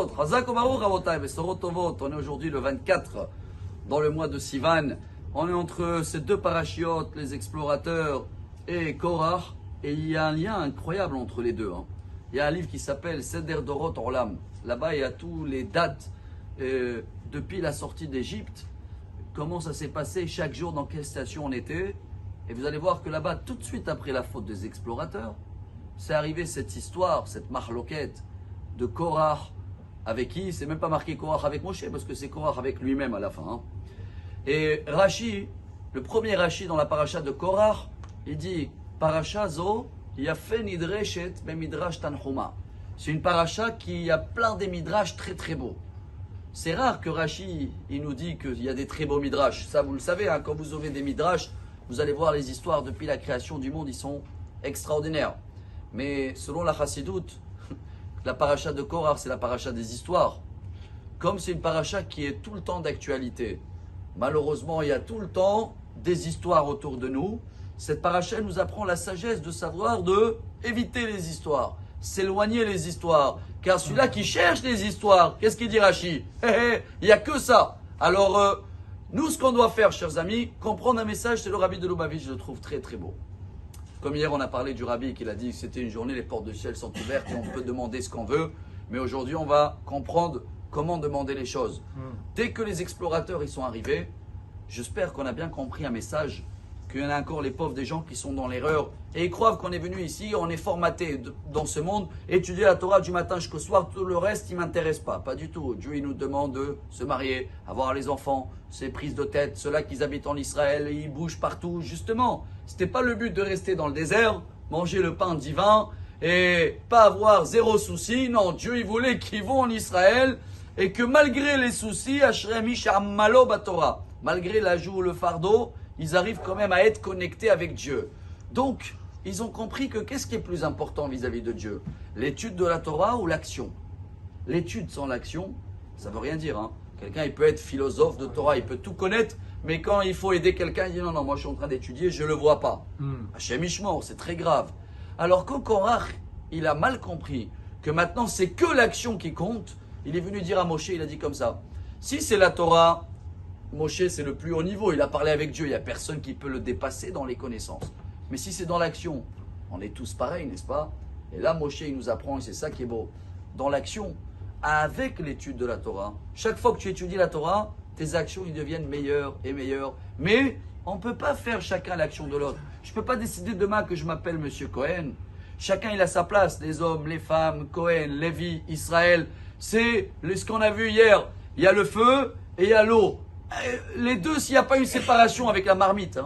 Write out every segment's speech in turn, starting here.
Tovot, Chazak Ubaruch Rabotai, Besorot Tovot. On est aujourd'hui le 24 dans le mois de Sivan. On est entre ces deux parachiotes, les explorateurs et Korach. Et il y a un lien incroyable entre les deux. Il y a un livre qui s'appelle Seder Dorot Olam. Là-bas, il y a tous les dates depuis la sortie d'Égypte. Comment ça s'est passé chaque jour, dans quelle station on était. Et vous allez voir que là-bas, tout de suite après la faute des explorateurs, c'est arrivé cette histoire, cette marloquette de Korach avec qui, c'est même pas marqué Korach avec Moshe, parce que c'est Korach avec lui-même à la fin. Et Rashi, le premier Rashi dans la paracha de Korach, il dit Paracha zo yafe nidreshet be midrash tanchuma. C'est une paracha qui a plein des midrash très très beaux. C'est rare que Rashi il nous dit qu'il y a des très beaux midrash. Ça vous le savez, quand vous ouvrez des midrash, vous allez voir les histoires depuis la création du monde, ils sont extraordinaires. Mais selon la Chassidoute, la paracha de Korach, c'est la paracha des histoires. Comme c'est une paracha qui est tout le temps d'actualité, malheureusement, il y a tout le temps des histoires autour de nous. Cette paracha nous apprend la sagesse de savoir de éviter les histoires, s'éloigner les histoires. Car celui-là qui cherche les histoires, qu'est-ce qu'il dit Rashi? Il n'y a que ça. Alors, nous, ce qu'on doit faire, chers amis, comprendre un message, c'est le Rabbi de Lubavitch, je le trouve très très beau. Comme hier, on a parlé du Rabbi qui a dit que c'était une journée, les portes du ciel sont ouvertes et on peut demander ce qu'on veut. Mais aujourd'hui, on va comprendre comment demander les choses. Dès que les explorateurs ils sont arrivés, j'espère qu'on a bien compris un message, qu'il y en a encore les pauvres des gens qui sont dans l'erreur et ils croient qu'on est venu ici, on est formaté dans ce monde, étudier la Torah du matin jusqu'au soir, tout le reste, il ne m'intéresse pas. Pas du tout. Dieu, il nous demande de se marier, avoir les enfants, ces prises de tête, ceux-là qui habitent en Israël, et ils bougent partout. Justement, ce n'était pas le but de rester dans le désert, manger le pain divin et pas avoir zéro souci. Non, Dieu, il voulait qu'ils vont en Israël et que malgré les soucis, malgré l'ajout ou le fardeau, ils arrivent quand même à être connectés avec Dieu. Donc, ils ont compris que qu'est-ce qui est plus important vis-à-vis de Dieu? L'étude de la Torah ou l'action? L'étude sans l'action, ça ne veut rien dire. Quelqu'un, il peut être philosophe de Torah, il peut tout connaître, mais quand il faut aider quelqu'un, il dit non, moi je suis en train d'étudier, je ne le vois pas. Hachem Ishmor, c'est très grave. Alors quand Korach, il a mal compris que maintenant c'est que l'action qui compte, il est venu dire à Moshe, il a dit comme ça, si c'est la Torah, Moshe c'est le plus haut niveau, il a parlé avec Dieu, il n'y a personne qui peut le dépasser dans les connaissances. Mais si c'est dans l'action, on est tous pareils, n'est-ce pas? Et là Moshe il nous apprend, et c'est ça qui est beau, dans l'action, avec l'étude de la Torah, chaque fois que tu étudies la Torah, tes actions ils deviennent meilleures et meilleures. Mais on ne peut pas faire chacun l'action de l'autre. Je ne peux pas décider demain que je m'appelle Monsieur Cohen. Chacun il a sa place, les hommes, les femmes, Cohen, Lévi, Israël. C'est ce qu'on a vu hier. Il y a le feu et il y a l'eau. Les deux, s'il n'y a pas une séparation avec la marmite,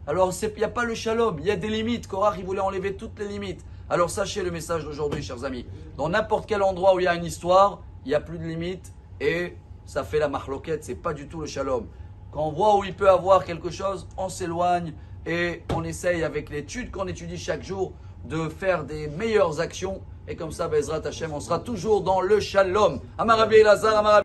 alors il n'y a pas le shalom, il y a des limites. Korach, il voulait enlever toutes les limites. Alors sachez le message d'aujourd'hui, chers amis. Dans n'importe quel endroit où il y a une histoire, il n'y a plus de limites et ça fait la marloquette, c'est pas du tout le shalom. Quand on voit où il peut avoir quelque chose, on s'éloigne et on essaye avec l'étude qu'on étudie chaque jour de faire des meilleures actions. Et comme ça, Bezrat Hashem, on sera toujours dans le shalom. Amar Rabbi Elazar, Amar